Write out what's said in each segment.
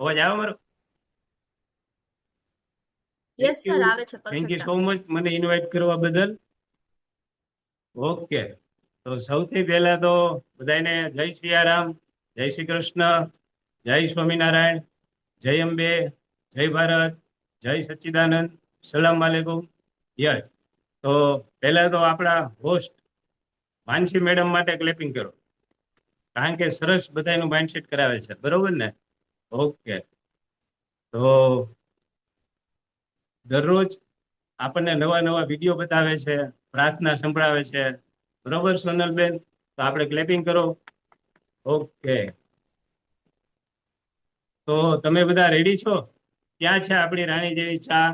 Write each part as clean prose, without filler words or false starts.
અવાજ આવે મારો? Thank yes you. સર, આવે છે, થેન્ક યુ પરફેક્ટ સો આવે છે. મચ મને ઇન્વાઇટ કરવા બદલ. ઓકે. તો સૌથી પહેલા તો બધાને જય સિયારામ, જય શ્રી કૃષ્ણ, જય સ્વામિનારાયણ, જય અંબે, જય ભારત, જય સચ્ચિદાનંદ, સલામ વાલેકુમ. યસ. તો પહેલા તો આપણા હોસ્ટ માનસી મેડમ માટે ક્લેપિંગ કરો, કારણ કે સરસ બધાનું માઇન્ડસેટ કરાવે છે, બરોબર ને? ઓકે. તો દરરોજ આપણને નવા નવા વિડીયો બતાવે છે, પ્રાર્થના સંભળાવે છે, બરોબર સોનલબેન? તો આપણે ક્લેપિંગ કરો. ઓકે. તો તમે બધા રેડી છો? ક્યાં છે આપણી રાણી જેવી ચા,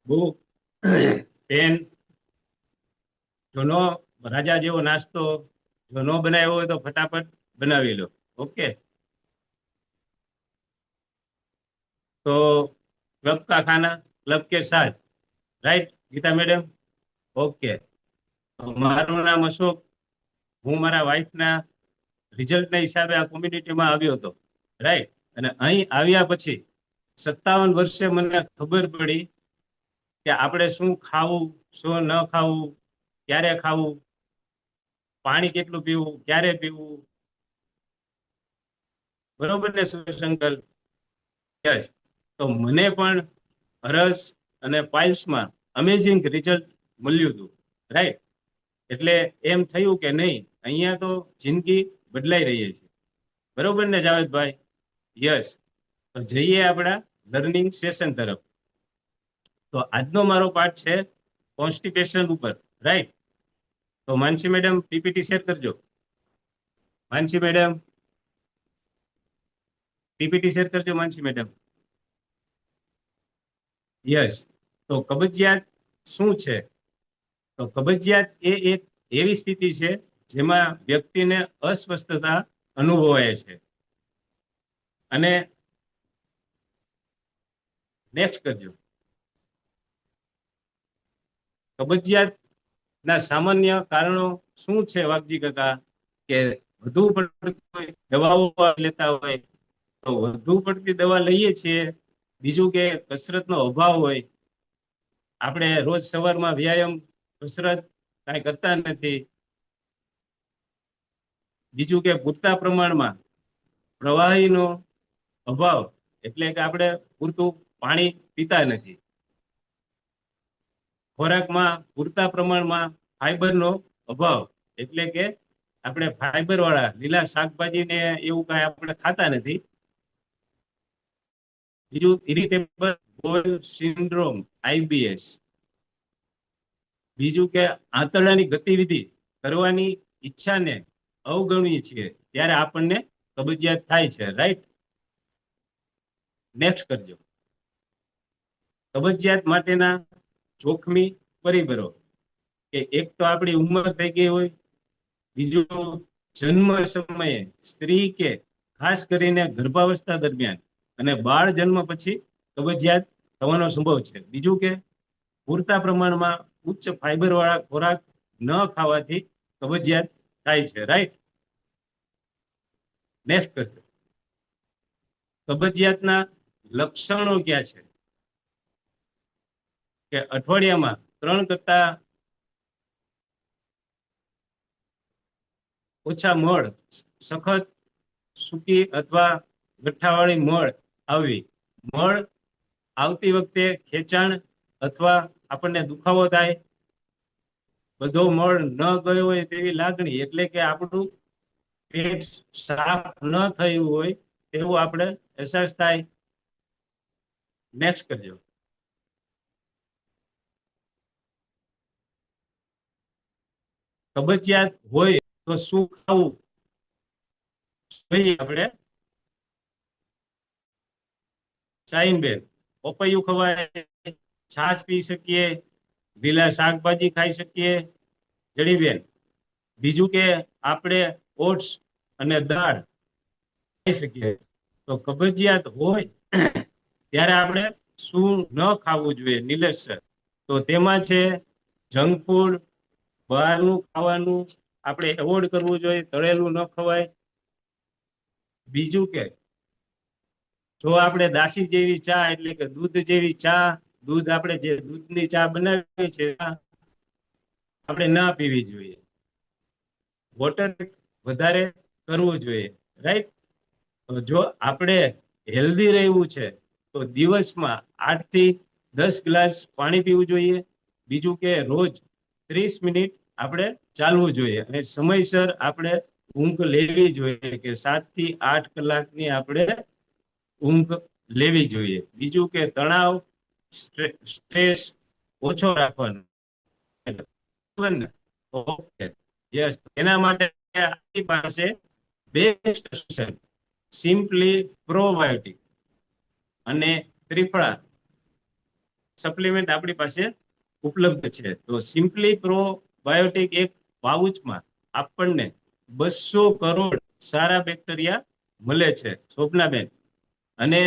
બુક, પેન? જો નો, રાજા જેવો નાસ્તો જો નો બનાવ્યો હોય તો ફટાફટ બનાવી લો. ઓકે. તો ક્લબ કા ખાના ક્લબ કે સાથ, રાઈટ ગીતા મેડમ? ઓકે. મારું નામ અશોક. હું મારા વાઇફના રિઝલ્ટના હિસાબે આ કોમ્યુનિટીમાં આવ્યો હતો, રાઈટ? અને અહીં આવ્યા પછી 57 વર્ષે મને ખબર પડી કે આપણે શું ખાવું, શું ન ખાવું, ક્યારે ખાવું, પાણી કેટલું પીવું, ક્યારે પીવું, બરોબર ને શંકર? યસ. તો મને પણ હરસ અને પાઇલ્સમાં અમેઝિંગ રિઝલ્ટ મળ્યું હતું, રાઈટ? એટલે એમ થયું કે નહીં, અહીંયા તો જિંદગી બદલાઈ રહી છે, બરોબર ને જાવેદભાઈ? યસ. તો જઈએ આપણા લર્નિંગ સેશન તરફ. તો આજનો મારો પાઠ છે કોન્સ્ટિપેશન ઉપર, રાઈટ? તો માનસી મેડમ પીપીટી શેર કરજો. માનસી મેડમ પીપીટી શેર કરજો, માનસી મેડમ. યસ. તો કબજિયાત શું છે? તો કબજિયાત એ એક એવી સ્થિતિ છે જેમાં વ્યક્તિને અસ્વસ્થતા અનુભવાય છે. અને નેક્સ્ટ કરજો. કબજિયાત ના સામાન્ય કારણો શું છે વાઘજી કાકા? કે વધુ પડતી દવાઓ લેતા હોય તો વધુ પડતી દવા લઈએ છીએ. બીજું કે કસરતનો અભાવ હોય, આપણે રોજ સવારમાં વ્યાયામ કસરત કાંઈ કરતા નથી. બીજું કે પૂરતા પ્રમાણમાં પ્રવાહીનો અભાવ, એટલે કે આપણે પૂરતું પાણી પીતા નથી. ખોરાકમાં પૂરતા પ્રમાણમાં ફાઈબરનો અભાવ, એટલે કે આપણે ફાઈબર વાળા લીલા શાકભાજી ને એવું કાંઈ આપણે ખાતા નથી. બીજું ઇરિટેબલ બોલ સિન્ડ્રોમ, આઈબીએસ. બીજું કે આંતરડાની ગતિવિધિ કરવાની ઈચ્છાને અવગણીએ છીએ ત્યારે આપણને કબજિયાત થાય છે, રાઈટ? નેક્સ્ટ કરજો. કબજિયાત માટેના જોખમી પરિબળો, કે એક તો આપણી ઉંમર થઈ ગઈ હોય, બીજું જન્મ સમયે સ્ત્રી કે ખાસ કરીને ગર્ભાવસ્થા દરમિયાન અને બાળ જન્મ પછી કબજિયાત થવાનો સંભવ છે. બીજું કે પૂરતા પ્રમાણમાં ઉચ્ચ ફાઈબર વાળા ખોરાક ન ખાવાથી કબજિયાત થાય છે, રાઈટ? નેક્સ્ટ કરજો. કબજિયાતના લક્ષણો ક્યાં છે? કે અઠવાડિયામાં 3 કરતા ઓછા મળ, સખત, સૂકી અથવા ગઠ્ઠાવાળી મળ આવવી, મળ આવતી વખતે ખેંચાણ અથવા આપણને દુખાવો થાય, બધો મળ ન ગયો હોય તેવી લાગણી, એટલે કે આપણું પેટ સાફ ન થયું હોય તેવું આપણે અહેસાસ થાય. નેક્સ્ટ કરજો. કબજિયાત હોય તો શું ખાવું જોઈએ આપણે? સાઈનબેન, પપૈયું ખવાય, છાશ પી શકીએ, લીલા શાકભાજી ખાઈ શકીએ. જડીબેન, બીજું કે આપણે ઓટ્સ અને દાળ ખાઈ શકીએ. તો કબજિયાત હોય ત્યારે આપણે શું ન ખાવું જોઈએ નિલેશ સર? તો તેમાં છે જંક ફૂડ, બહારનું ખાવાનું આપણે એવોર્ડ કરવું જોઈએ, તળેલું ન ખવાય. બીજું કે જો આપણે દાસી જેવી ચા એટલે કે દૂધ જેવી ચા, દૂધ આપણે જે દૂધની ચા બનાવીએ છે આપણે ના પીવી જોઈએ. વોટર વધારે કરવું જોઈએ, રાઈટ? તો જો આપણે હેલ્ધી રહેવું છે તો દિવસમાં 8 થી 10 ગ્લાસ પાણી પીવું જોઈએ. બીજું કે રોજ 30 મિનિટ આપણે ચાલવું જોઈએ અને સમયસર આપણે ઊંઘ લેવી જોઈએ કે 7 થી 8 કલાકની આપણે ઊંઘ લેવી જોઈએ. બીજું કે તણાવ, સ્ટ્રેસ ઓછો રાખવાનો. Okay, yes. એના માટે આપણી પાસે બેસ્ટ સોલ્યુશન સિમ્પલી પ્રોબાયોટિક અને ત્રિફળા સપ્લિમેન્ટ આપણી પાસે ઉપલબ્ધ છે. તો સિમ્પલી પ્રોબાયોટિક એક પાઉચમાં આપણને 200 કરોડ સારા બેક્ટેરિયા મળે છે, શોભનાબેન. અને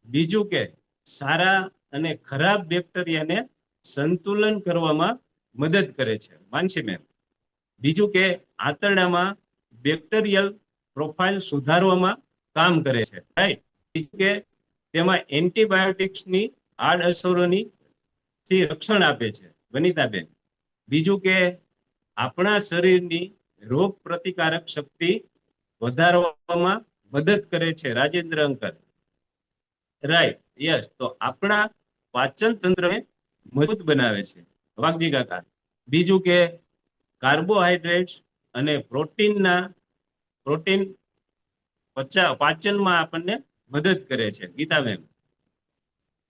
બીજું કે સારા અને ખરાબ બેક્ટેરિયાને સંતુલન કરવામાં મદદ કરે છે, માનસી મેમ. બીજું કે આંતરડામાં બેક્ટેરિયલ પ્રોફાઇલ સુધારવામાં કામ કરે છે, રાઈટ? બીજું કે તેમાં એન્ટીબાયોટિક્સની આડઅસરોની થી રક્ષણ આપે છે, વનિતાબેન. બીજું કે આપણા શરીરની રોગ પ્રતિકારક શક્તિ વધારવામાં મદદ કરે છે, રાજેન્દ્ર અંકલ. Right, yes. તો આપણા પાચન તંત્રને મજબૂત બનાવે છે, વાઘજી કાકા. બીજું કે કાર્બોહાઈડ્રેટ્સ અને પ્રોટીન પાચનમાં આપણને મદદ કરે છે, ગીતાબેન.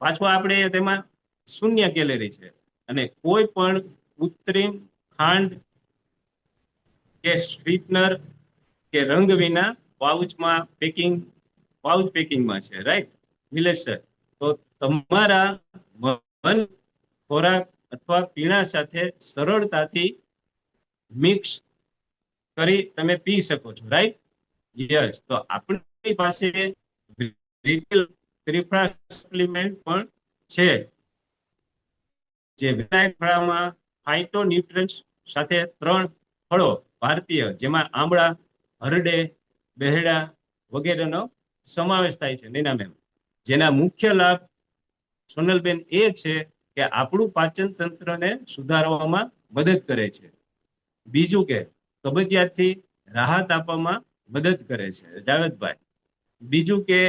પાછું આપણે તેમાં 0 કેલેરી છે અને કોઈ પણ કૃત્રિમ ખાંડ કે સ્વીટનર કે રંગ વિના પાઉચ પેકિંગમાં છે, રાઈટ નિલેશ સર? તો તમારા મન ખોરાક અથવા પીણા સાથે સરળતાથી મિક્સ કરી તમે પી શકો છો, રાઈટ? યસ. તો આપણી પાસે ત્રિફળા સપ્લિમેન્ટ પણ છે, જે વિનાયક ફળામાં ફાઇટોન્યુટ્રન્ટ્સ સાથે 3 ફળો ભારતીય, જેમાં આંબળા, હરડે, બહેડા વગેરેનો સમાવેશ થાય છે, નૈના મેમ. જેના મુખ્ય લાભ સોનલબેન એ છે કે આપણું પાચન તંત્રને સુધારવામાં મદદ કરે છે. બીજું કે કબજિયાતથી રાહત આપવામાં મદદ કરે છે, જાવેદભાઈ. બીજું કે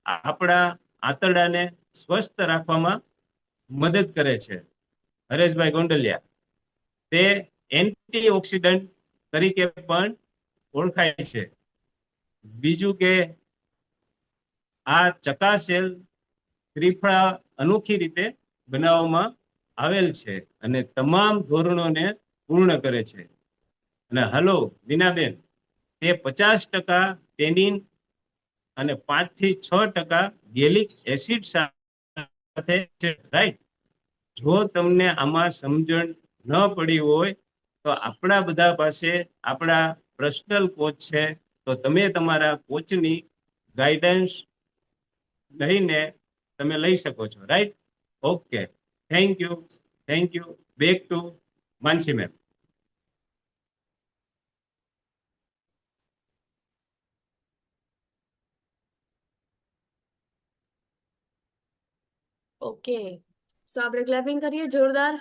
આપણા આંતરડાને સ્વસ્થ રાખવામાં મદદ કરે છે, હરેશભાઈ ગોંડલિયા. તે એન્ટીઓક્સિડન્ટ તરીકે પણ ઓળખાય છે. બીજું કે આ ચકાસેલ ત્રિફળા અનોખી રીતે બનાવવામાં આવેલ છે અને તમામ ધોરણોને પૂર્ણ કરે છે. અને હલો દીનાબેન, તે 50% ટેનિન અને 5 થી 6% ગેલિક એસિડ સાથે છે, રાઈટ? જો તમને આમાં સમજણ ન પડી હોય તો આપણા બધા પાસે આપણા પર્સનલ કોચ છે, તો તમે તમારા કોચની ગાઈડન્સ લઈને તમે લઈ શકો છો, right? Okay, thank you. Thank you. Back to Mansi ma'am. Okay, so આપણે ક્લેપિંગ કરીએ જોરદાર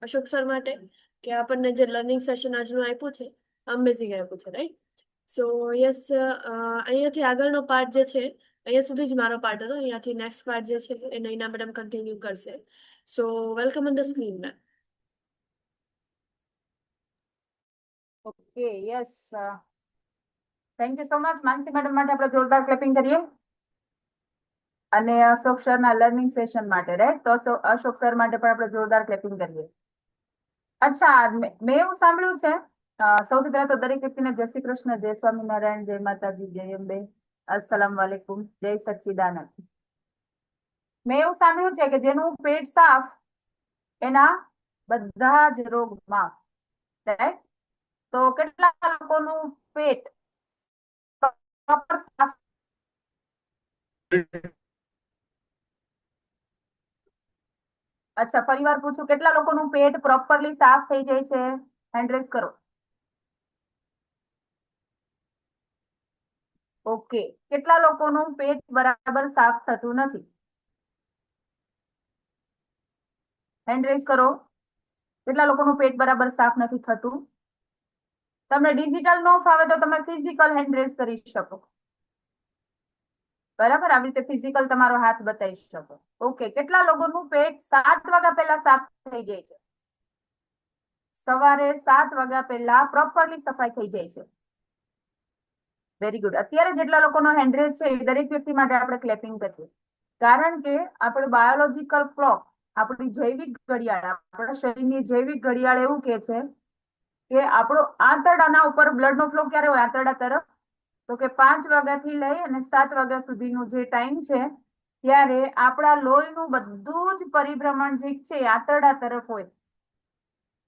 અશોક સર માટે કે આપણને જે લર્નિંગ સેશન આજનું આપ્યું છે, અમેઝિંગ આપ્યું છે, રાઈટ? સો યસ, અહીંયાથી આગળનો પાર્ટ જે છે, અહીંયા સુધી જ મારો પાર્ટ હતો. અહીંયાથી નેક્સ્ટ પાર્ટ જે છે એ નૈના મેડમ કન્ટિન્યુ કરશે. સો welcome on the screen ma'am. Okay, yes. Thank you so much Mansi madam માટે આપણે જોરદાર ક્લેપિંગ કરીએ. અને અશોક સરના લર્નિંગ સેશન માટે, રાઈટ? તો અશોક સર માટે પણ આપણે જોરદાર ક્લેપિંગ કરીએ. અચ્છા, મેં એવું સાંભળ્યું છે, સૌથી પહેલા તો દરેક વ્યક્તિને જય શ્રી કૃષ્ણ, જય સ્વામિનારાયણ, જય માતાજી, જય અંબે, અસ્સલામ વાલેકુમ, જય સચ્ચિદાનંદ. મેં એવું સાંભળ્યું છે કે જેનું પેટ સાફ એના બધા જ રોગ માફ, રાઈટ? તો કેટલા લોકોનું પેટ પ્રોપર સાફ? અચ્છા, ફરી વાર પૂછું, કેટલા લોકોનું પેટ પ્રોપરલી સાફ થઈ જાય છે? હેન્ડ રેઝ કરો. ઓકે, કેટલા લોકોનું પેટ બરાબર સાફ થતું નથી? હેન્ડ રેઝ કરો. કેટલા લોકોનું પેટ બરાબર સાફ નથી થતું? તમને ડિજિટલ ન ફાવે તો તમે ફિઝિકલ હેન્ડ રેઝ કરી શકો. બરાબર, આવી રીતે ફિઝિકલ તમારો હાથ બતાવી શકો. ઓકે, કેટલા લોકોનું પેટ 7 વાગ્યા પહેલા સાફ થઈ જાય છે? સવારે 7 વાગ્યા પહેલા પ્રોપરલી સફાઈ થઈ જાય છે. Very good. અત્યારે જેટલા લોકોનો હેન્ડ રેઝ છે એ દરેક વ્યક્તિ માટે આપણે ક્લેપિંગ કરીએ, કારણ કે આપણું બાયોલોજીકલ ક્લોક, આપણી જૈવિક ઘડિયાળ, આપણા શરીરની જૈવિક ઘડિયાળ એવું કે છે કે આપણો આંતરડાના ઉપર બ્લડનો ફ્લો ક્યારે હોય આંતરડા તરફ? તો કે 5 વાગ્યાથી લઈ અને 7 વાગ્યા સુધીનો જે ટાઈમ છે ત્યારે આપણા લોહીનું બધું જ પરિભ્રમણ જે છે એ આંતરડા તરફ હોય.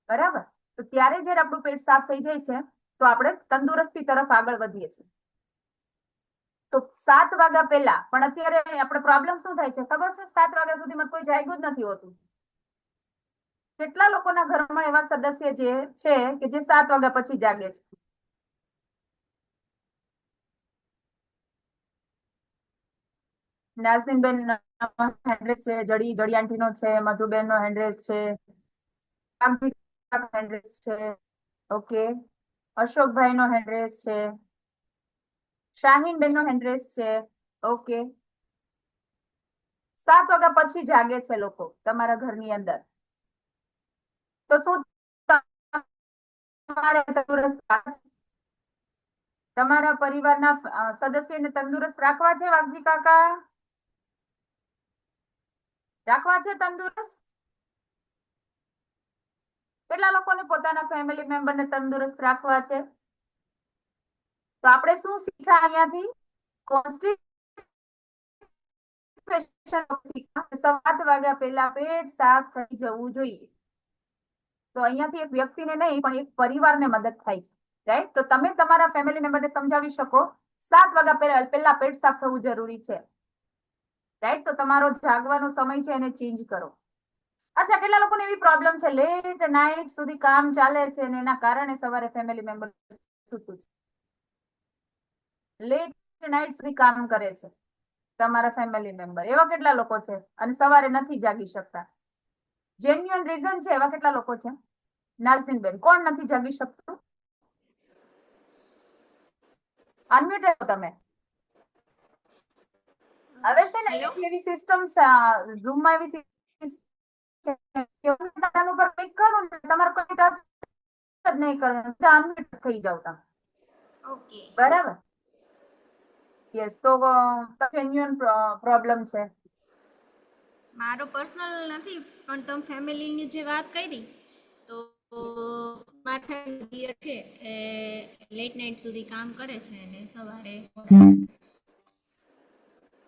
બરાબર, તો ત્યારે જ્યારે આપણું પેટ સાફ થઈ જાય છે તો આપણે તંદુરસ્તી તરફ આગળ વધીએ છીએ. તો 7 વાગ્યા પહેલા, પણ અત્યારે આપણે પ્રોબ્લેમ શું થાય છે ખબર છે? 7 વાગ્યા સુધીમાં કોઈ જાગ્યું જ નથી હોતું. કેટલા લોકોના ઘરમાં એવા સદસ્ય જે છે કે જે 7 વાગ્યા પછી જાગે છે? નાઝનીનબેન હેન્ડરેસ છે, જડી આંટીનો છે, મધુબેનનો હેન્ડરેસ છે, હેન્ડરેસ છે, ઓકે, અશોકભાઈનો હેન્ડરેસ છે, શાહીનબેનનો હેન્ડરેસ છે, ઓકે. 7 વાગ્યા પછી જાગે છે લોકો તમારા ઘરની અંદર. તો શું તમારે તંદુરસ્ત તમારા પરિવારના સદસ્યને તંદુરસ્ત રાખવા છે? વાઘજી કાકા, રાખવા છે તંદુરસ્ત? કેટલા લોકોને પોતાના ફેમિલી મેમ્બરને તંદુરસ્ત રાખવા છે? તો આપણે શું શીખ્યા અહીંયાથી? કોન્સ્ટિપેશન 7 વાગ્યા પહેલા પેટ સાફ થઈ જવું જોઈએ. તો અહીંયાથી એક વ્યક્તિને નહીં પણ એક પરિવારને મદદ થાય છે, રાઈટ? તો તમે તમારા ફેમિલી મેમ્બરને સમજાવી શકો 7 વાગ્યા પહેલા પેટ સાફ થવું જરૂરી છે, રાઈટ? તો તમારો જાગવાનો સમય છે એને ચેન્જ કરો. અચ્છા, કેટલા લોકોને એવી પ્રોબ્લેમ છે લેટ નાઇટ સુધી કામ ચાલે છે અને એના કારણે સવારે ફેમિલી મેમ્બર સૂતું છે? લેટ નાઇટ સુધી કામ કરે છે તમારા ફેમિલી મેમ્બર, એવા કેટલા લોકો છે અને સવારે નથી જાગી શકતા? જેન્યુઅન રીઝન છે એવા કેટલા લોકો છે? નાઝનીનબેન, કોણ નથી જાગી શકતું? અનમ્યુટ છો તમે. હવે છે ને એવી સિસ્ટમ ઝૂમ માં એવી ઉપર ક્લિક કરો ને તમારે કોઈ ટચ જ નહીં કરવાનું, અનમ્યુટ થઈ જાવ તમે. ઓકે, બરાબર, યસ. તો જેન્યુઅન પ્રોબ્લેમ છે. મારો પર્સનલ નથી, પણ તમે ફેમિલીની જે વાત કરી તો મારા ફેમિલી છે એ લેટ નાઇટ સુધી કામ કરે છે અને સવારે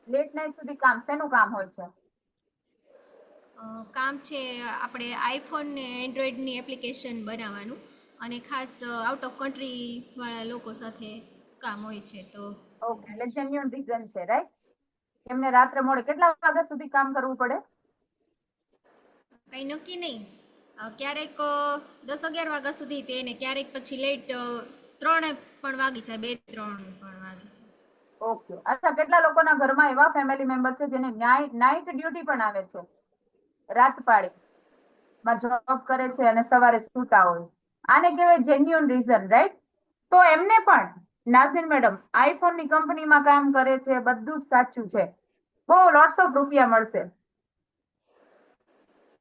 લેટ નાઇટ સુધી કામ, શેનું કામ હોય છે? કામ છે આપણે આઈફોન ને એન્ડ્રોઈડની એપ્લિકેશન બનાવવાનું, અને ખાસ આઉટ ઓફ કન્ટ્રી વાળા લોકો સાથે કામ હોય છે. તો ઓકે, એટલે જેન્યુઅન રીઝન છે, રાઈટ? એમને રાત્રે મોડે કેટલા વાગ્યા સુધી કામ કરવું પડે? કંઈ નક્કી નહીં, ક્યારેક 10-11 વાગ્યા સુધી તેને, ક્યારેક પછી લેટ 3 પણ વાગી જાય, 2-3 પણ વાગી જાય. ઓકે, અચ્છા, કેટલા લોકોના ઘરમાં એવા ફેમિલી મેમ્બર છે જેને નાઇટ ડ્યુટી પણ આવે છે, રાત પાળીમાં જોબ કરે છે અને સવારે સૂતા હોય? આને કહેવાય જેન્યુઅન રીઝન, રાઈટ? તો એમને પણ નાઝનીન મેડમ આઈફોન ની કંપનીમાં કામ કરે છે, બધું જ સાચું છે, બહુ લોટ્સ ઓફ રૂપિયા મળશે,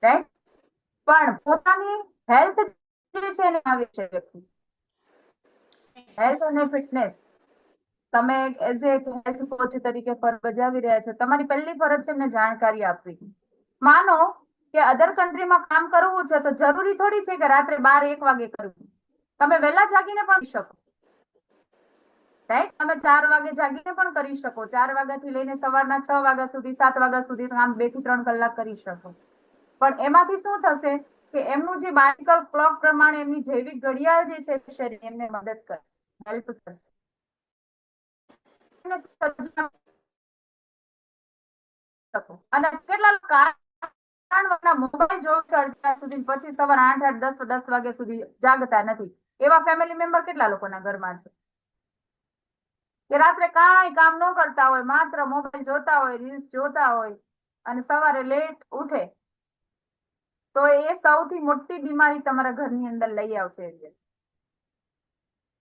રાઈટ? પણ પોતાની હેલ્થ જે છે એને આવે છે વ્યક્તિ, હેલ્થ અને ફિટનેસ. તમે એઝ એ હેલ્થ કોચ તરીકે ફરજ બજાવી રહ્યા છો, તમારી પહેલી ફરજ છે એમને જાણકારી આપવી. માનો કે અધર કન્ટ્રીમાં કામ કરવું છે તો જરૂરી થોડી છે કે રાત્રે 12-1 વાગે કરવું. તમે વહેલા જાગીને પણ કરી શકો, રાઈટ? તમે 4 વાગે જાગીને પણ કરી શકો, 4 વાગ્યાથી લઈને સવારના 6 વાગ્યા સુધી, 7 વાગ્યા સુધી કામ 2 થી 3 કલાક કરી શકો. પણ એમાંથી શું થશે કે એમનું જે બાયોલોજીકલ ક્લોક પ્રમાણે એમની જૈવિક ઘડિયાળ જે છે શરીર એમને મદદ કરશે, હેલ્પ કરશે. અને કેટલા મોબાઈલ જોયું છે અત્યાર સુધી, પછી સવારે 8-8, 10 વાગ્યા સુધી જાગતા નથી, એવા ફેમિલી મેમ્બર કેટલા લોકોના ઘરમાં છે? કે રાત્રે કાંઈ કામ ન કરતા હોય, માત્ર મોબાઈલ જોતા હોય, રીલ્સ જોતા હોય અને સવારે લેટ ઉઠે, તો એ સૌથી મોટી બીમારી તમારા ઘરની અંદર લઈ આવશે.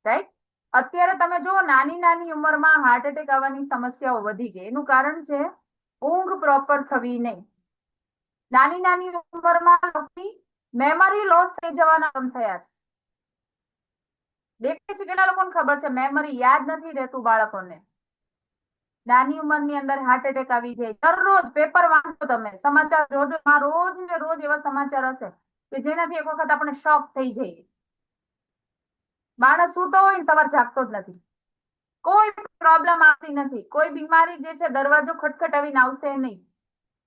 રાઈટ? અત્યારે તમે જુઓ નાની નાની ઉંમરમાં હાર્ટ એટેક આવવાની સમસ્યાઓ વધી ગઈ. એનું કારણ છે ઊંઘ પ્રોપર થવી નહીં. નાની નાની ઉંમરમાં લોકોની મેમરી લોસ થઈ જવાના કામ થયા છે. દેખાય છે કેટલા લોકોને ખબર છે મેમરી યાદ નથી રહેતું બાળકોને. નાની ઉંમરની અંદર હાર્ટ એટેક આવી જાય. દરરોજ પેપર વાંચો, તમે સમાચાર જોજો, રોજ ને રોજ એવા સમાચાર હશે કે જેનાથી એક વખત આપણે શોક થઈ જઈએ. માણસ સૂતો હોય ને સવાર જાગતો જ નથી, કોઈ પ્રોબ્લેમ આવતી નથી, કોઈ બીમારી જે છે દરવાજો ખટખટાવીને આવશે નહીં.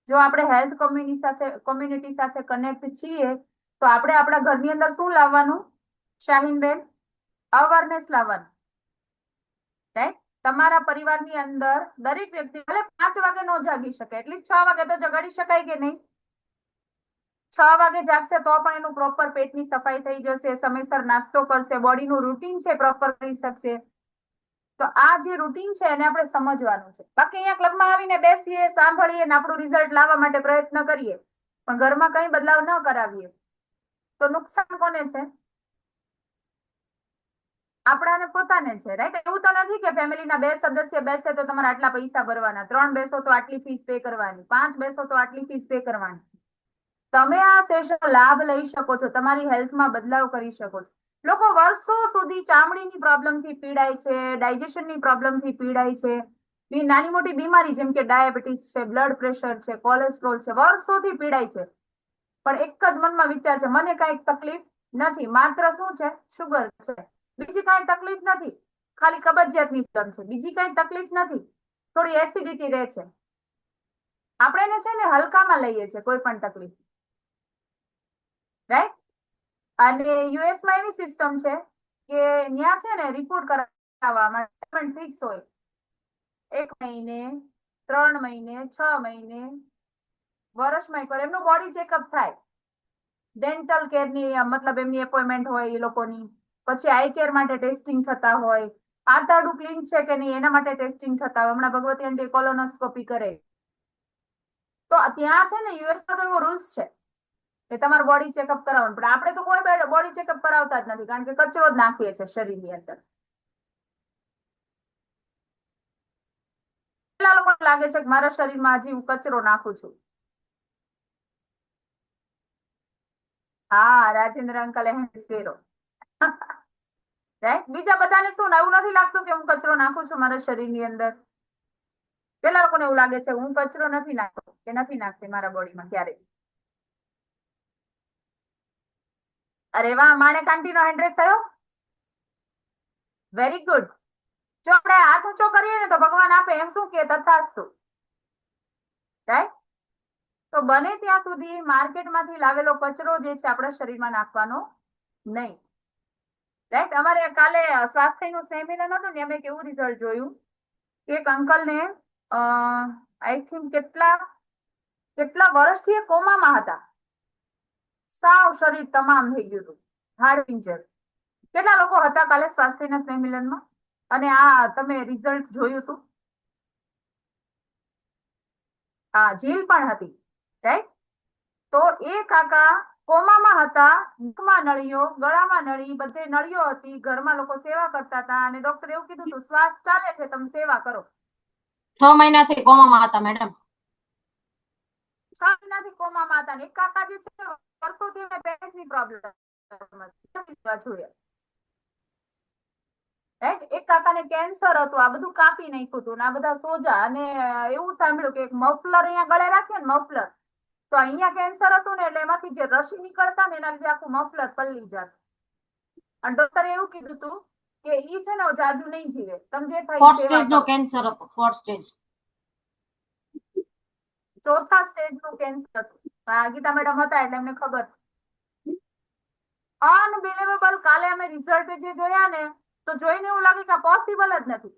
જો આપણે હેલ્થ કોમ્યુનિટી સાથે કનેક્ટ છીએ તો આપણે આપણા ઘરની અંદર શું લાવવાનું શાહીનબેન? અવેરનેસ લાવવાનું. રાઈટ? તમારા પરિવારની અંદર દરેક વ્યક્તિ ભલે 5 વાગે ન જાગી શકે, એટલીસ્ટ 6 વાગે તો જગાડી શકાય કે નહીં? 6 વાગે જાગશે તો પણ એનું પ્રોપર પેટની સફાઈ થઈ જશે, સમયસર નાસ્તો કરશે, બોડીનું રૂટીન છે પ્રોપર કરી શકશે. તો આ જે રૂટીન છે એને આપણે સમજવાનું છે. બાકી અહીંયા ક્લબમાં આવીને બેસીએ, સાંભળીએ ને આપણું રિઝલ્ટ લાવવા માટે પ્રયત્ન કરીએ, પણ ઘરમાં કઈ બદલાવ ન કરાવીએ તો નુકસાન કોને છે? આપણાને પોતાને છે. રાઈટ? એવું તો નથી કે ફેમિલીના 2 સદસ્ય બેસે તો તમારે આટલા પૈસા ભરવાના, 3 બેસો તો આટલી ફીસ પે કરવાની, 5 બેસો તો આટલી ફીસ પે કરવાની. તમે આ સેશનનો લાભ લઈ શકો છો, તમારી હેલ્થમાં બદલાવ કરી શકો છો. લોકો વર્ષો સુધી ચામડીની પ્રોબ્લેમથી પીડાય છે, ડાયજેશનની પ્રોબ્લેમથી પીડાય છે, નાની મોટી બીમારી જેમ કે ડાયાબિટીસ છે, બ્લડ પ્રેશર છે, કોલેસ્ટ્રોલ છે, વર્ષોથી પીડાય છે. પણ એક જ મનમાં વિચાર છે મને કઈ તકલીફ નથી, માત્ર શું છે શુગર છે, બીજી કઈ તકલીફ નથી, ખાલી કબજિયાતની પ્રોબ્લેમ છે, બીજી કઈ તકલીફ નથી, થોડી એસિડિટી રહે છે. આપણે એને છે ને હલકામાં લઈએ છીએ કોઈ પણ તકલીફ. રાઈટ? અને યુએસમાં એવી સિસ્ટમ છે કે ત્યાં છે ને રિપોર્ટ કરાવવા માટે ફિક્સ હોય, 1 મહિને, 3 મહિને, 6 મહિને, વર્ષમાં એકવાર એમનું બોડી ચેકઅપ થાય. ડેન્ટલ કેરની મતલબ એમની એપોઇન્ટમેન્ટ હોય એ લોકોની, પછી આઈ કેર માટે ટેસ્ટિંગ થતા હોય, આંતરડું ક્લીન છે કે નહીં એના માટે ટેસ્ટિંગ થતા હોય. હમણાં ભગવતી આંટી કોલોનોસ્કોપી કરે. તો ત્યાં છે ને યુએસમાં તો એવો રૂલ્સ છે કે તમારું બોડી ચેકઅપ કરાવવાનું. પણ આપણે તો કોઈ બોડી ચેકઅપ કરાવતા જ નથી, કારણ કે કચરો જ નાખીએ છીએ શરીરની અંદર. કેટલા લોકોને લાગે છે કે મારા શરીરમાં હજી હું કચરો નાખું છું? હા, રાજેન્દ્ર અંકલ હેન્ડ કર્યો. રાઈટ? બીજા બધાને શું એવું નથી લાગતું કે હું કચરો નાખું છું મારા શરીરની અંદર? કેટલા લોકોને એવું લાગે છે હું કચરો નથી નાખતો કે નથી નાખતી મારા બોડીમાં ક્યારેય? અરે વાહ, માણેક આંટીનો હેન્ડ રેસ થયો. Very good. જો આપણે હાથ ઊંચો કરીએ ને તો ભગવાન આપે, એમ શું કે તથાસ્તુ. રાઈટ? તો બને ત્યાં સુધી માર્કેટમાંથી લાવેલો કચરો જે છે આપણા શરીરમાં નાખવાનો નહીં. રાઈટ? અમારે કાલે સ્વાસ્થ્યનું સેમિનાર હતું ને, અમે કેવું રિઝલ્ટ જોયું કે એક અંકલને આઈ થિંક કેટલા વર્ષથી કોમામાં હતા, સાવ શરીર તમામ થઈ ગયું હતું, હાડ પિંજર. કેટલા લોકો હતા કાલે સ્વાસ્થ્યના સેમિનારમાં અને આ તમે રિઝલ્ટ જોયું હતું? હા, જીલ પણ હતી. રાઈટ? તો એ કાકા કોમામાં હતા, મુખમાં નળીઓ, ગળામાં નળી, બધે નળીઓ હતી, ઘરમાં લોકો સેવા કરતા હતા અને ડોક્ટર એવું કીધું હતું શ્વાસ ચાલે છે તમે સેવા કરો. 6 મહિનાથી કોમામાં હતા મેડમ. 6 મહિનાથી કોમામાં હતા. એક કાકા જે છે વર્ષોથી પેટની પ્રોબ્લેમ જોયા. રાઈટ? એક કાકાને કેન્સર હતું, આ બધું કાપી નાખ્યું હતું, આ બધા સોજા. અને એવું સાંભળ્યું કે મફલર અહીંયા ગળે રાખીએ ને, મફલર, તો અહીંયા કેન્સર હતું ને એટલે એમાંથી જે રસી નીકળતા ને એના લીધે આખું મફલર પલળી જાત. અને ડોક્ટરે એવું કીધું હતું કે ઈ છે ને જાજુ નહીં જીવે, તમે જે થાય 4th સ્ટેજ નો કેન્સર હતો. 4th સ્ટેજ, 4થા સ્ટેજ નું કેન્સર હતું. ગીતા મેડમ હતા એટલે એમને ખબર છે. અનબિલીવેબલ. કાલે અમે રિઝલ્ટ જે જોયા ને તો જોઈને એવું લાગે કે પોસિબલ જ નથી.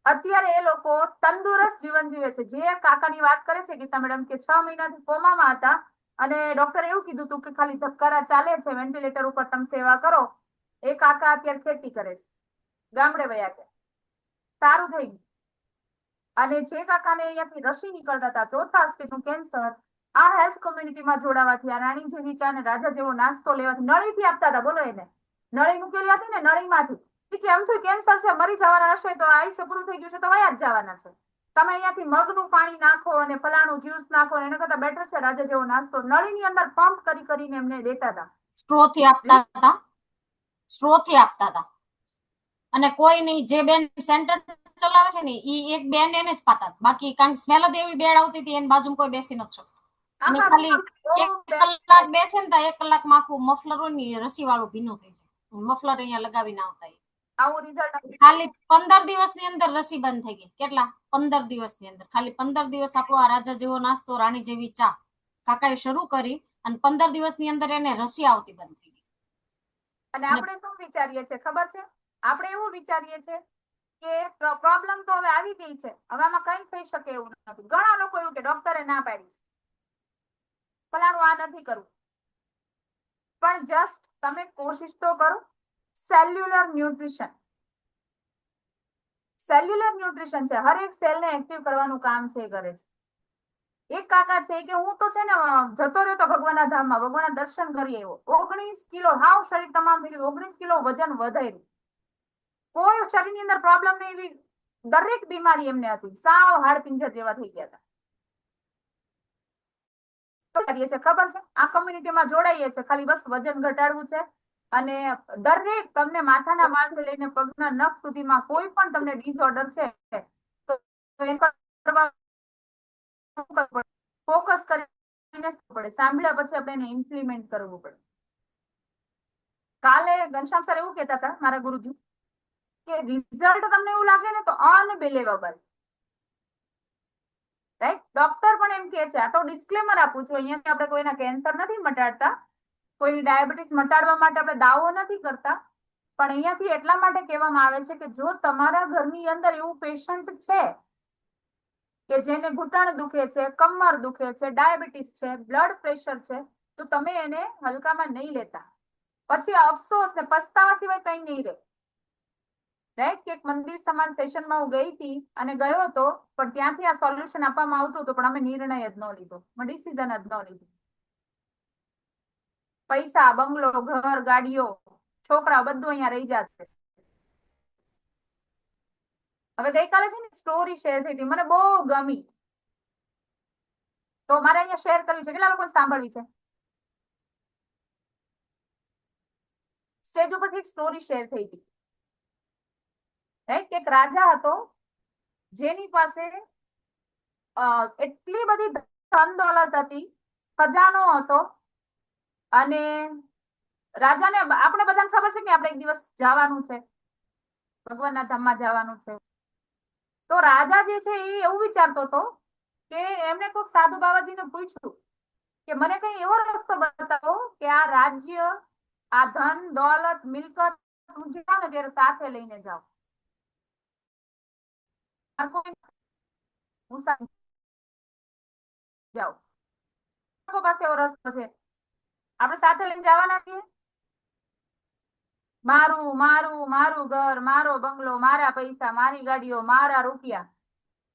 અત્યારે એ લોકો તંદુરસ્ત જીવન જીવે છે. જે કાકાની વાત કરે છે ગીતા મેડમ કે 6 મહિનાથી કોમામાં હતા અને ડોક્ટરે એવું કીધું હતું કે ખાલી ધબકારા ચાલે છે, વેન્ટિલેટર ઉપર તમે સેવા કરો. એ કાકા અત્યારે ખેતી કરે છે. ગામડે વયા ગયા, સારું થઈ ગયું. અને જે કાકાને અહીંયાથી રસી નીકળતા હતા, ચોથા સ્ટેજનું કેન્સર, આ હેલ્થ કોમ્યુનિટીમાં જોડાવાથી, આ રાણી જેવી ચા ને રાજા જેવો નાસ્તો લેવાથી, નળીથી આપતા હતા. બોલો, એને નળી મૂકેલી હતી ને, નળીમાંથી કે આમથી કેન્સર છે, મરી જવાના હશે, તો આયુષ્ય પૂરું થઈ ગયું છે, તો વયા જ જવાના છે. તમે અહીંયાથી મગનું પાણી નાખો અને ફલાણું જ્યુસ નાખો, એના કરતા બેટર છે રાજા જેવો નાસ્તો. નળીની અંદર પંપ કરી કરીને એમને દેતા હતા. સ્ટ્રોથી આપતા હતા, સ્ટ્રોથી આપતા હતા. અને કોઈ નહીં, જે બેન સેન્ટર ચલાવે છે ને ઈ એક બેન એને જ પાતા હતા. બાકી કારણ સ્મેલ જ એવી બેડ આવતી હતી, એની બાજુમાં કોઈ બેસી નથી શકતું. અને ખાલી 1 કલાક બેસે ને તો 1 કલાકમાં આખું મફલર હોય ને રસી વાળું ભીનું થઈ જાય. મફલર અહીંયા લગાવીને આવતા. આવું રિઝલ્ટ ખાલી 15 દિવસની અંદર રસી બંધ થઈ ગઈ. કેટલા? 15 દિવસની અંદર. ખાલી 15 દિવસ આપણો આ રાજા જેવો નાસ્તો, રાણી જેવી ચા કાકાએ શરૂ કરી અને 15 દિવસની અંદર એને રસી આવતી બંધ થઈ ગઈ. અને આપણે શું વિચારીએ છીએ ખબર છે? આપણે એવું વિચારીએ છીએ કે પ્રોબ્લેમ તો હવે આવી ગઈ છે, હવે આમાં કઈ થઈ શકે એવું નથી. ઘણા લોકો એવું કે ડોક્ટરે ના પાડી છે, ફલાણું આ નથી કરવું. પણ જસ્ટ તમે કોશિશ તો કરો. સેલ્યુલર ન્યુટ્રિશન, સેલ્યુલર ન્યુટ્રિશન છે, હર એક સેલને એક્ટિવ કરવાનું કામ છે, એ કરે છે. એક કાકા છે કે હું તો છે ને જતો રહ્યો તો ભગવાનના ધામમાં, ભગવાનના દર્શન કરી આવ્યો. 19 કિલો, હાવ શરીર તમામ થઈ ગયું, 19 કિલો વજન વધાર્યું. કોઈ શરીરની અંદર પ્રોબ્લેમ નહીં, એવી દરેક બીમારી એમને હતી, સાવ હાડપિંજર જેવા થઈ ગયા હતા. તો કરીએ છે ખબર છે, આ કોમ્યુનિટીમાં જોડાઈએ છે ખાલી બસ વજન ઘટાડવું છે. અને દરેક તમને માથાના વાળથી લઈને પગના નખ સુધીમાં કોઈ પણ તમને ડિસઓર્ડર છે તો ફોકસ કરીને પડે, સાંભળ્યા પછી આપણે એને ઇમ્પ્લિમેન્ટ કરવું પડે. કાલે ઘનશ્યામ સર એવું કહેતા હતા મારા ગુરુજી કે રિઝલ્ટ તમને એવું લાગે ને તો અનબિલીવેબલ, રાઈટ? ડોક્ટર પણ એમ કે છે, આ તો ડિસ્ક્લેમર આપું છું, અહીંયાથી આપણે કોઈના કેન્સર નથી મટાડતા, કોઈની ડાયાબિટીસ મટાડવા માટે આપણે દાવો નથી કરતા, પણ અહીંયાથી એટલા માટે કહેવામાં આવે છે કે જો તમારા ઘરની અંદર એવું પેશન્ટ છે કે જેને ઘૂંટણ દુખે છે, કમર દુખે છે, ડાયાબિટીસ છે, બ્લડ પ્રેશર છે, તો તમે એને હલકામાં નહીં લેતા. પછી અફસોસ ને પસ્તાવા સિવાય કઈ નહીં રહે, રાઈટ? કે એક મંદિર સમાન સેશનમાં હું ગઈ હતી અને ગયો હતો, પણ ત્યાંથી આ સોલ્યુશન આપવામાં આવતું હતું, પણ અમે નિર્ણય જ ન લીધો, ડિસિઝન જ ન લીધું. પૈસા, બંગલો, ઘર, ગાડીઓ, છોકરા બધું અહીંયા રહી જશે. હવે ગઈકાલે છે ને સ્ટોરી શેર થઈ હતી, મને બહુ ગમી, તો મારે અહીંયા શેર કરવી છે. કેટલા લોકો સાંભળવી છે? સ્ટેજ ઉપરથી એક સ્ટોરી શેર થઈ હતી, રાઈટ? એક રાજા હતો જેની પાસે એટલી બધી ધન દોલત હતી, ખજાનો હતો, અને રાજાને, આપણે બધાને ખબર છે કે આપણે એક દિવસ જવાનું છે, ભગવાનના ધામમાં જવાનું છે. તો રાજા જે છે એ એવું વિચારતો હતો કે એમને કોઈક સાધુ બાબાજીને પૂછ્યું કે મને કઈ એવો રસ્તો બતાવો કે આ રાજ્ય, આ ધન દોલત મિલકત હું જાઉં ને ત્યારે સાથે લઈને જાઉં. હું જાઉં પાસે એવો રસ્તો છે, આપણે સાથે લઈને જવાના છીએ. મારું મારું મારું ઘર, મારો બંગલો, મારા પૈસા, મારી ગાડીઓ, મારા રૂપિયા,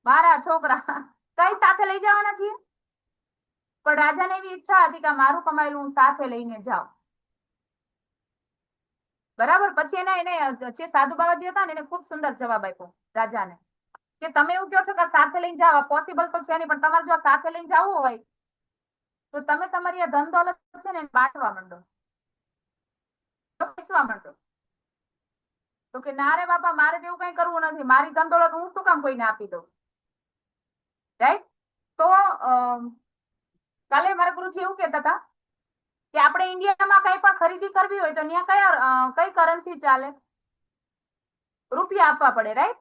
મારા છોકરા, કઈ સાથે લઈ જવાના છીએ. પણ રાજાને એવી ઈચ્છા હતી કે મારું કમાયેલું હું સાથે લઈને જાઉં, બરાબર? પછી એને જે સાધુ બાબાજી હતા ને એને ખૂબ સુંદર જવાબ આપ્યો રાજાને કે તમે એવું કહો છો કે સાથે લઈને જાઓ, પોસિબલ તો છે નહીં, પણ તમારે જો સાથે લઈને જવું હોય તો તમે તમારી આ ધન દોલત છે ને બાંટવા માંડો, વેચવા માંડો. તો કે ના રે બાપા, મારે તેવું કઈ કરવું નથી, મારી ધન દોલત હું શું કામ કોઈને આપી દઉં, રાઈટ? તો કાલે મારા ગુરુજી એવું કહેતા હતા કે આપણે ઇન્ડિયામાં કઈ પણ ખરીદી કરવી હોય તો ત્યાં કઈ કરન્સી ચાલે? રૂપિયા આપવા પડે, રાઈટ?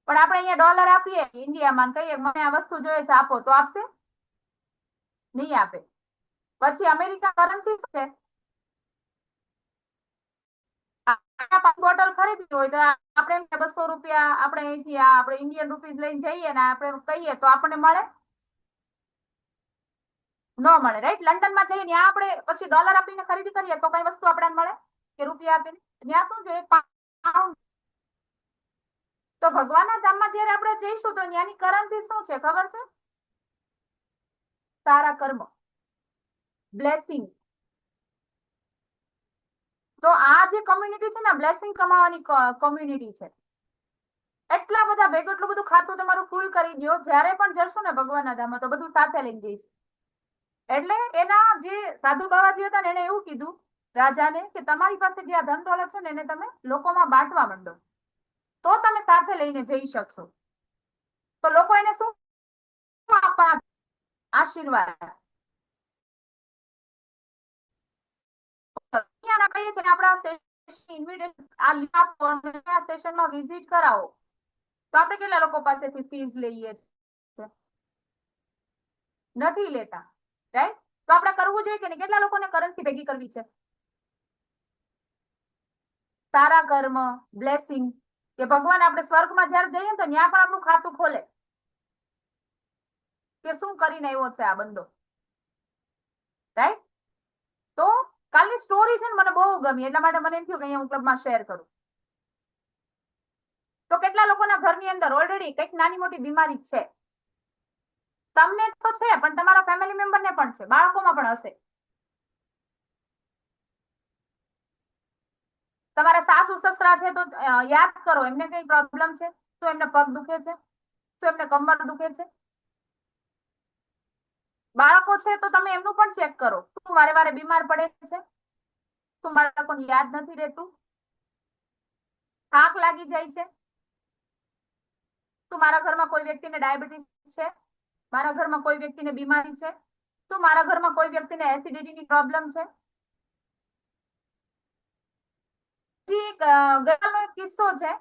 પણ આપણે અહીંયા ડોલર આપીએ ઇન્ડિયામાં, કહીએ મને આ વસ્તુ જોઈએ છે આપો, તો આપશે? નહીં આપે. પછી અમેરિકા કરન્સી છે, બોટલ ખરીદવી હોય તો આપણે 200 રૂપિયા આપણે અહીંથી આપણે ઇન્ડિયન રૂપીઝ લઈને જઈએ ને આપણે કહીએ તો આપણને મળે? ન મળે, રાઈટ? લંડનમાં જઈએ ત્યાં આપણે પછી ડોલર આપીને ખરીદી કરીએ તો કઈ વસ્તુ આપણને મળે કે રૂપિયા આપીને? ત્યાં શું જોઈએ? પાઉન્ડ તો ભગવાનના ધામમાં જ્યારે આપણે જઈશું તો ત્યાંની કરન્સી શું છે ખબર છે? સારા કર્મ, બ્લેસિંગ. તો આ જે કોમ્યુનિટી છે ને બ્લેસિંગ કમાવાની કોમ્યુનિટી છે. એટલા બધા ભેગું એટલું બધું ખાતું તમારું ફૂલ કરી દો, જ્યારે પણ જશો ને ભગવાનના ધામમાં તો બધું સાથે લઈને જઈશ. એટલે એના જે સાધુ બાબાજી હતા ને એને એવું કીધું રાજાને કે તમારી પાસે જે આ ધન દોલત છે ને એને તમે લોકોમાં બાંટવા માંડો, તો તમે સાથે લઈને જઈ શકશો. તો લોકો એને શું આપવા? આશીર્વાદ. કહીએ છીએ આપણા સેશનમાં વિઝિટ કરાવો તો આપણે કેટલા લોકો પાસેથી ફીસ લઈએ છીએ? નથી લેતા, રાઈટ? તો આપણે કરવું જોઈએ કે નહીં? કેટલા લોકોને કરન્સી ભેગી કરવી છે? સારા કર્મ, બ્લેસિંગ, કે ભગવાન આપણે સ્વર્ગમાં જ્યારે જઈએ તો ત્યાં પણ આપણું ખાતું ખોલે કે શું કરીને આવ્યો છે આ બંદો, રાઈટ? તો કાલની સ્ટોરી છે ને મને બહુ ગમી, એટલા માટે મને એમ થયું કે અહીંયા હું ક્લબમાં શેર કરું. તો કેટલા લોકોના ઘરની અંદર ઓલરેડી કંઈક નાની મોટી બીમારી છે? તમને તો છે પણ તમારા ફેમિલી મેમ્બરને પણ છે, બાળકોમાં પણ હશે. તમારા સાસુ સસરા છે તો યાદ કરો એમને કઈ પ્રોબ્લેમ છે? તો એમને પગ દુખે છે? તો એમને કમર દુખે છે? બાળકો છે તો તમે એમનું પણ ચેક કરો, શું વારે વારે બીમાર પડે છે? શું બાળકોને યાદ નથી રહેતું? થાક લાગી જાય છે? તો મારા ઘરમાં કોઈ વ્યક્તિને ડાયાબિટીસ છે? મારા ઘરમાં કોઈ વ્યક્તિને બીમારી છે? તો મારા ઘરમાં કોઈ વ્યક્તિને એસિડિટીની પ્રોબ્લેમ છે? ગઈકાલનો એક કિસ્સો છે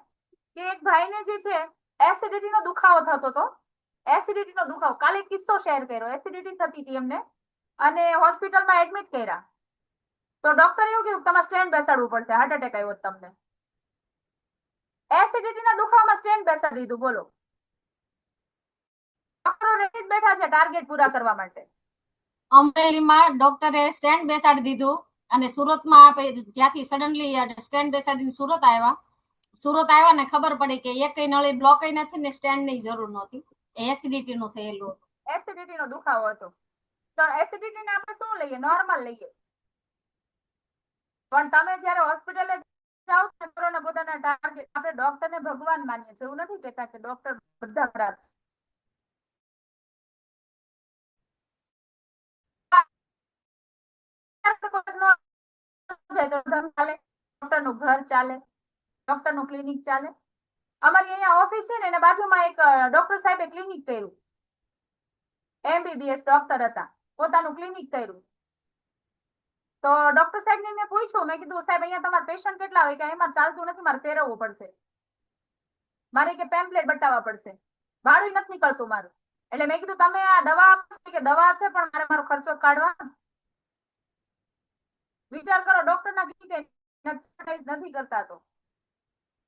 કે એક ભાઈને જે છે એસિડિટીનો દુખાવો થતો હતો. એસિડિટીનો દુખાવો, કાલે એક કિસ્સો શેર કર્યો. એસિડિટી થતી હતી એમને અને હોસ્પિટલમાં એડમિટ કર્યા. તો ડોક્ટરે એવું કીધું તમારે સ્ટેન્ડ બેસાડવું પડશે, હાર્ટ એટેક આવ્યો તમને. એસિડિટીના દુખાવામાં સ્ટેન્ડ બેસાડી દીધું, બોલો. ડોક્ટરો રેડી જ બેઠા છે ટાર્ગેટ પૂરા કરવા માટે. અમરેલીમાં ડોક્ટરે સ્ટેન્ડ બેસાડી દીધું અને સુરતમાં ત્યાંથી સડનલી સ્ટેન્ડ બેસાડીને સુરત આવ્યા ને ખબર પડી કે એક નળી બ્લોક નથી ને સ્ટેન્ડ ની જરૂર નહોતી, એસિડિટી નું થયેલું હતું. એસિડિટીનો દુખાવો હતો. તો એસિડિટીને આપણે શું લઈએ? નોર્મલ લઈએ. પણ તમે જ્યારે હોસ્પિટલે જાઓ ને પોતાના ટાર્ગેટ, આપણે ડોક્ટરને ભગવાન માનીએ છીએ, એવું નથી કહેતા કે ડોક્ટર બધા ખરાબ છે. ડોક્ટરનું ઘર ચાલે, ડોક્ટરનું ક્લિનિક ચાલે. અમારી અહીંયા ઓફિસ છે ને એના બાજુમાં એક ડોક્ટર સાહેબે ક્લિનિક કર્યું. MBBS ડોક્ટર હતા, પોતાનું ક્લિનિક કર્યું. તો ડોક્ટર સાહેબને મેં પૂછ્યું, મેં કીધું સાહેબ અહીંયા તમારા પેશન્ટ કેટલા હોય? કે એમાં ચાલતું નથી, મારે ફેરવવું પડશે, મારે કે પેમ્પલેટ બતાવવા પડશે, ભાડું નથી નીકળતું મારું. એટલે મેં કીધું તમે આ દવા આપો કે દવા છે પણ મારે મારો ખર્ચો કાઢવાનો. વિચાર કરો, ડોક્ટરના નથી કરતા તો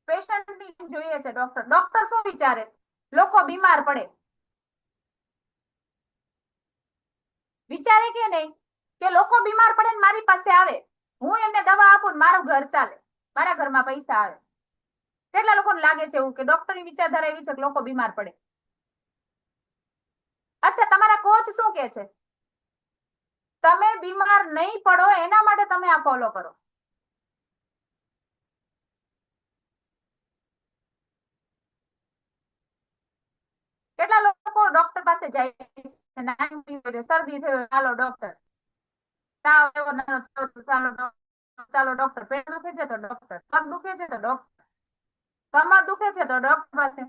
પેશન્ટની જોઈએ છે ડોક્ટર. ડોક્ટર શું વિચારે? લોકો બીમાર પડે વિચારે કે નહીં કે લોકો બીમાર પડે ને મારી પાસે આવે, હું એમને દવા આપું, મારું ઘર ચાલે, મારા ઘરમાં પૈસા આવે. કેટલા લોકોને લાગે છે એવું કે ડોક્ટરની વિચારધારા એવી છે કે લોકો બીમાર પડે? અચ્છા, તમારા કોચ શું કે છે? તમે બીમાર નહીં પડો એના માટે તમે આ ફોલો કરો. કેટલા લોકો ડોક્ટર પાસે જાય છે, શરદી થયો ચાલો ડોક્ટર, તાવ આવ્યો ચાલો ડોક્ટર, પેટ દુખે છે તો ડોક્ટર, પગ દુખે છે તો ડોક્ટર, કમર દુખે છે તો ડોક્ટર પાસે,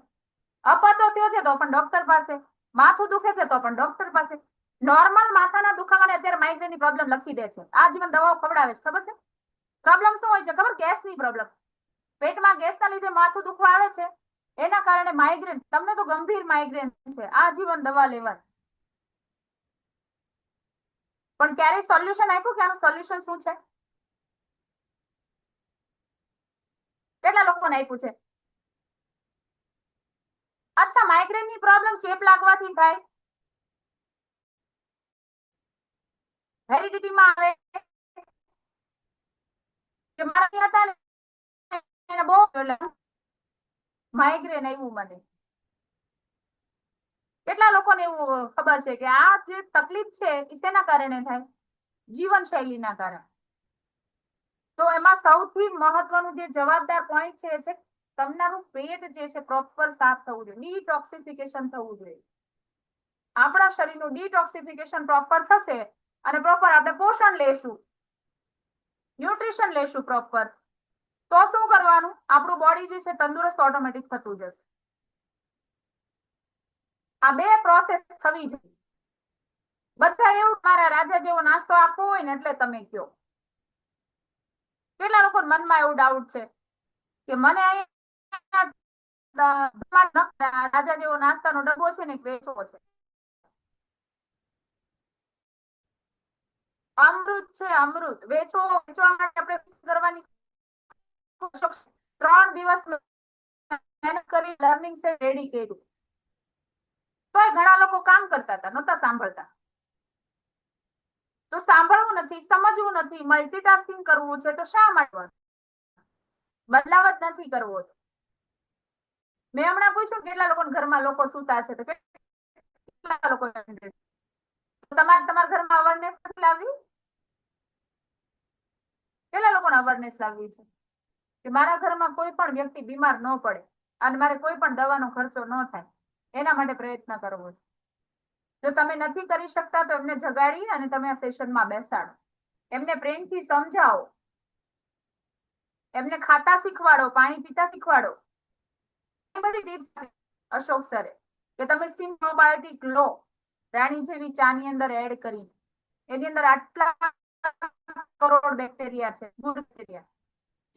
અપચો થયો છે તો પણ ડોક્ટર પાસે, માથું દુખે છે તો પણ ડોક્ટર પાસે. નોર્મલ માથાના દુખાવાને અત્યારે માઇગ્રેનની પ્રોબ્લેમ લખી દે છે, આજીવન દવાઓ ખવડાવે છે. ખબર છે પ્રોબ્લેમ શું હોય છે? ખબર? ગેસની પ્રોબ્લેમ. પેટમાં ગેસના લીધે માથું દુખવા આવે છે, એના કારણે માઇગ્રેન. તમને તો ગંભીર માઇગ્રેન છે, આજીવન દવા લેવાની. પણ ક્યારેય સોલ્યુશન આપ્યું કે આનું સોલ્યુશન શું છે? કેટલા લોકોને આપ્યું છે? અચ્છા, માઇગ્રેનની પ્રોબ્લેમ ચેપ લાગવાથી થાય, હેરિડિટીમાં આવે કે મારા હતા ને એને બહુ માઇગ્રેન આવ્યું મને. કેટલા લોકોને એવું ખબર છે કે આ જે તકલીફ છે એ શેના કારણે થાય? જીવનશૈલીના કારણે. તો એમાં સૌથી મહત્વનું જે જવાબદાર પોઈન્ટ છે એ છે તમારું પેટ જે છે પ્રોપર સાફ થવું જોઈએ, ડિટોક્સિફિકેશન થવું જોઈએ. આપણા શરીરનું ડિટોક્સિફિકેશન પ્રોપર થશે અને પ્રોપર આપણે પોષણ લેશું, ન્યુટ્રિશન લેશું પ્રોપર, તો શું કરવાનું? આપણું બોડી જે છે તંદુરસ્ત ઓટોમેટિક થતું જશે. આ બે પ્રોસેસ થવી જોઈએ. બધા એવું મારા રાજા જેવો નાસ્તો આપવો હોય ને એટલે તમે કયો. કેટલા લોકો મનમાં એવું ડાઉટ છે કે મને રાજા જેવો નાસ્તાનો ડબ્બો છે ને વેચવો છે. અમૃત છે, અમૃત વેચવા માટે આપણે કરવાની 3 દિવસ મહેનત કરી લર્નિંગ છે રેડી કર્યું. તોય ઘણા લોકો કામ કરતા હતા, નહોતા સાંભળતા. તો સાંભળવું નથી, સમજવું નથી, મલ્ટીટાસ્કિંગ કરવું છે તો શા માટે? બદલાવ જ નથી કરવો. મેં હમણાં પૂછ્યું કેટલા લોકો ઘરમાં લોકો સૂતા છે તો કેટલા લોકો તમારા ઘરમાં અવેરનેસ નથી લાવવી? કેટલા લોકોને અવેરનેસ લાવવી છે કે મારા ઘરમાં કોઈ પણ વ્યક્તિ બીમાર ન પડે અને મારે કોઈ પણ દવાનો ખર્ચો ન થાય, એના માટે પ્રયત્ન કરવો છે. જો તમે નથી કરી શકતા તો એમને જગાડી અને તમે આ સેશનમાં બેસાડો, એમને પ્રેમથી સમજાવો, એમને ખાતા શીખવાડો, પાણી પીતા શીખવાડો. એ બધી ટિપ્સ અશોક સરે કે તમે સિમ્પ્રોબાયોટિક લો, રાણી જેવી ચાની અંદર એડ કરી, એની અંદર આટલા કરોડ બેક્ટેરિયા છે, ગુડ બેક્ટેરિયા,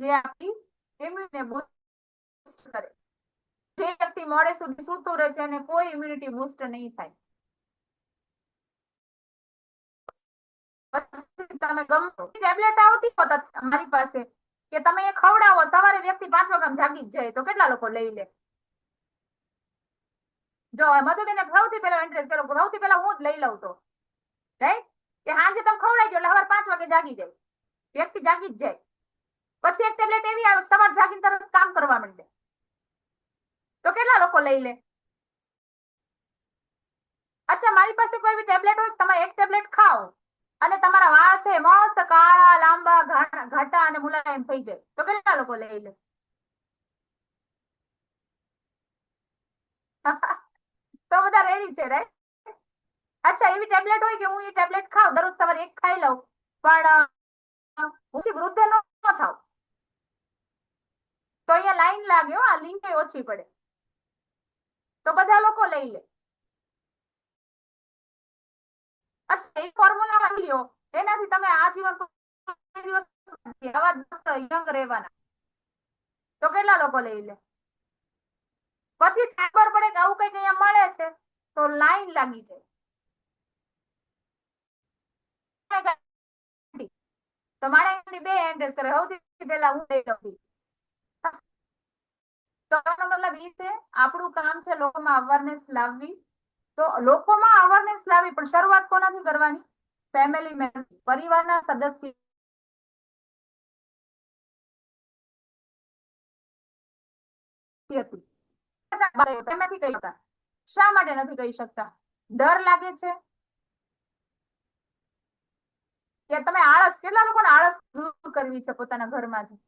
જે આપણી ઇમ્યુનિટીને બૂસ્ટ કરે. જે વ્યક્તિ મોડે સુધી સૂતું રહે છે એને કોઈ ઇમ્યુનિટી બૂસ્ટ નહીં થાય. તમે ગમે ટેબ્લેટ આવતી હોત મારી પાસે કે તમે એ ખવડાવો, સવારે વ્યક્તિ 5 વાગ્યામાં જાગી જ જાય તો કેટલા લોકો લઈ લે? જો મધુબેન સૌથી પહેલા ઇન્ટરેસ્ટ કરો, સૌથી પહેલા હું જ લઈ લઉં તો રાઈટ કે હાજે તમે ખવડાવી દો એટલે સવારે 5 વાગે જાગી જાય, વ્યક્તિ જાગી જ જાય. પછી એક ટેબ્લેટ એવી આવે સવાર જાગીને તરત કામ કરવા માંડે તો કેટલા લોકો લઈ લે? અચ્છા, મારી પાસે કોઈ બી ટેબ્લેટ હોય, તમે એક ટેબ્લેટ ખાઓ અને તમારા વાળ છે મસ્ત કાળા, લાંબા, ઘાટા અને મુલાયમ થઈ જાય તો કેટલા લોકો લઈ લે? તો બધા રેડી છે રાઈટ? અચ્છા, એવી ટેબ્લેટ હોય કે હું એ ટેબ્લેટ ખાઉં, દરરોજ સવારે એક ખાઈ લઉં પણ પછી વૃદ્ધ ન થાવ તો અહીંયા લાઈન લાગે, આ લિંક ઓછી પડે તો બધા લોકો લઈ લે. અચ્છા, એ ફોર્મ્યુલા લ્યો, એનાથી તમે આજીવન યંગ રહેવાના તો કેટલા લોકો લઈ લે? પછી ખબર પડે કે આવું કઈક અહીંયા મળે છે તો લાઈન લાગી જાય. તો મારે બે એન્ટ્રેસ કરે, સૌથી પહેલા હું લઈ લઉં. તો આનો મતલબ એ છે આપણું કામ છે લોકોમાં અવેરનેસ લાવવી. તો લોકોમાં અવેરનેસ લાવવી પણ શરૂઆત કોનાથી કરવાની? ફેમિલી મેમ્બર, પરિવારના સદસ્ય. શા માટે નથી કહી શકતા? ડર લાગે છે કે તમે આળસ, કેટલા લોકોને આળસ દૂર કરવી છે પોતાના ઘરમાંથી?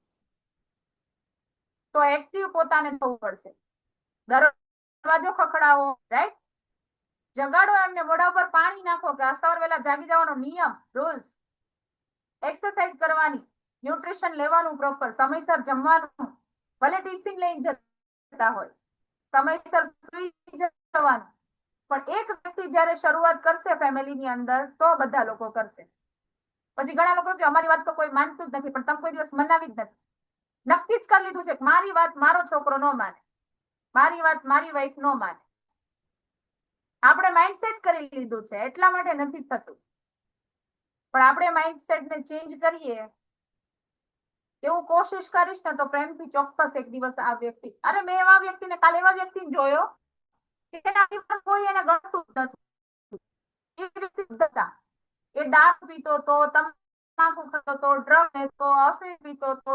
તો એક્ટિવ પોતાને થવું પડશે. દરવાજો ખખડાવો, રાઈટ? જગાડો એમને, મોઢા ઉપર પાણી નાખો કે સવાર વેલા જાગી જવાનો નિયમ, રૂલ્સ. એક્સરસાઇઝ કરવાની, ન્યુટ્રિશન લેવાનું પ્રોપર, સમયસર જમવાનું, ભલે ટિફિન લઈને જતા હોય, સમયસર સુઈ જવાનું. પણ એક વ્યક્તિ જ્યારે શરૂઆત કરશે ફેમિલીની અંદર તો બધા લોકો કરશે. પછી ઘણા લોકો કે અમારી વાત તો કોઈ માનતું જ નથી, પણ તમે કોઈ દિવસ મનાવી જ નથી. નક્કી જ કરી લીધું છે કે મારી વાત મારો છોકરો ન માને, મારી વાત મારી વાઈફ ન માને. આપણે માઇન્ડસેટ કરી લીધું છે એટલા માટે નથી થતું. પણ આપણે માઇન્ડસેટને ચેન્જ કરીએ એવું કોશિશ કરીશ ને તો પ્રેમથી ચોક્કસ એક દિવસ આ વ્યક્તિ, અરે મેં એવા વ્યક્તિને કાલે એવા વ્યક્તિને જોયો કે કોઈ એને ગણતું જ નથી. એ દારૂ પીતો તો, તમાકુ ખાતો તો, ડ્રગ લેતો, અફીણ પીતો તો,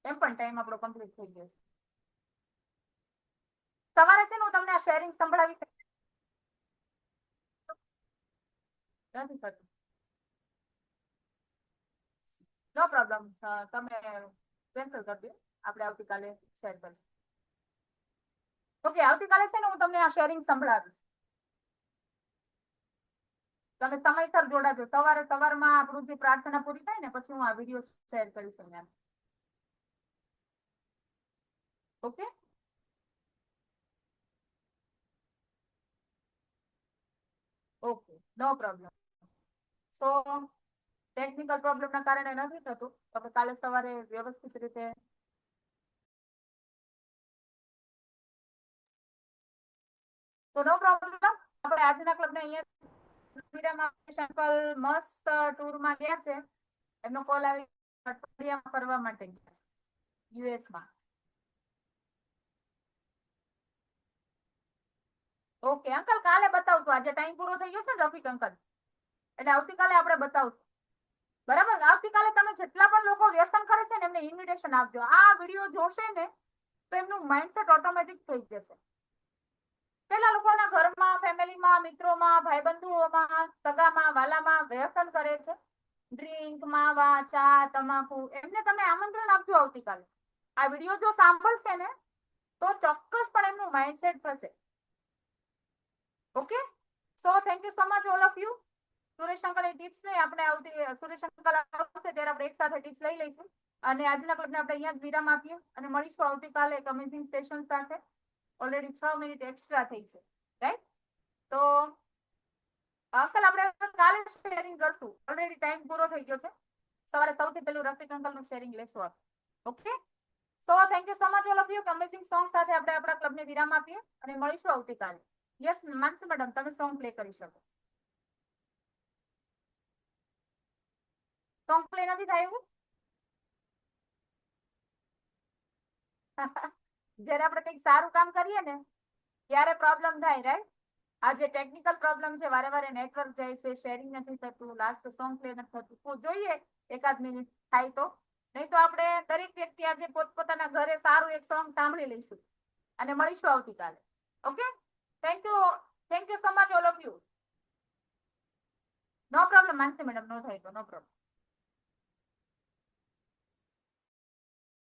એમ પણ ટાઈમ આપણો કમ્પ્લીટ થઈ ગયો છે. સવારે છે ને હું તમને આ શેરિંગ સંભળાવીશ. નથી થતું. નો પ્રોબ્લેમ, તમે કેન્સલ કરી દો. આપણે આવતીકાલે શેર કરીશું. ઓકે, આવતીકાલે છે ને હું તમને આ શેરિંગ સંભળાવીશ. તમે સમયસર જોડાજો. સવારમાં આપણું જે પ્રાર્થના પૂરી થાય ને પછી હું આ વિડીયો શેર કરીશ અહીંયા. ઓકે, ઓકે, નો પ્રોબ્લેમ. સો ટેકનિકલ પ્રોબ્લેમના કારણે નથી થતું. તમે કાલે સવારે વ્યવસ્થિત રીતે તો નો પ્રોબ્લેમ. આપણે આજના ક્લબને અહીંયા અંકલ મસ્ત ટૂરમાં ગયા છે. એમનો કોલ આવી અઠવાડિયામાં ફરવા માટે ગયા છે યુએસમાં. ઓકે અંકલ, કાલે બતાવશું. આજે ટાઈમ પૂરો થઈ ગયો છે ને રફીક અંકલ, એટલે આવતીકાલે આપણે બતાવશું. બરાબર, આવતીકાલે તમે જેટલા પણ લોકો વ્યસન કરે છે ને એમને ઇન્વિટેશન આપજો. આ વિડીયો જોશે ને તો એમનું માઇન્ડસેટ ઓટોમેટિક થઈ જશે. પેલા લોકોના ઘરમાં, ફેમિલીમાં, મિત્રોમાં, ભાઈબંધુઓમાં, સગામાં, વાલામાં વ્યસન કરે છે, ડ્રિંક, માવા, ચા, તમાકુ, એમને તમે આમંત્રણ આપજો આવતીકાલે. આ વિડીયો જો સાંભળશે ને તો ચોક્કસપણે એમનું માઇન્ડસેટ થશે. Okay, so thank you so much all of you. Suresh અંકલની ટિપ્સ નહીં, આપણે સુરેશ અંકલ આવશે ત્યારે આપણે એક સાથે ટિપ્સ લઈ લઈશું. અને આજના ક્લબને આપણે અહીંયા જ વિરામ આપીએ અને મળીશું આવતીકાલે એક અમેઝિંગ સેશન સાથે. ઓલરેડી 6 મિનિટ એક્સ્ટ્રા થઈ છે, રાઈટ? તો અંકલ આપણે કાલે શેરિંગ કરશું. ઓલરેડી ટાઈમ પૂરો થઈ ગયો છે. સવારે સૌથી પહેલું રફીક અંકલનું શેરિંગ લેશું આપણે. Okay, so thank you so much all of you. Amazing song સાથે આપણે આપણા ક્લબને વિરામ આપીએ અને મળીશું આવતીકાલે. યસ માનસી મેડમ, તમે સોંગ પ્લે કરી શકો. સોંગ પ્લે નથી થાય એવું? જ્યારે આપણે કંઈક સારું કામ કરીએ ને ત્યારે પ્રોબ્લેમ થાય, રાઈટ? આ જે ટેકનિકલ પ્રોબ્લેમ છે, વારે નેટવર્ક જાય છે, શેરિંગ નથી થતું, લાસ્ટ સોંગ પ્લે નથી થતું. તો જોઈએ એકાદ મિનિટ થાય તો. નહીં તો આપણે દરેક વ્યક્તિ આજે પોતપોતાના ઘરે સારું એક સોંગ સાંભળી લઈશું અને મળીશું આવતીકાલે. Okay, thank you so much all of you. No problem Mansi madam, નો થાય તો નો પ્રોબ્લેમ.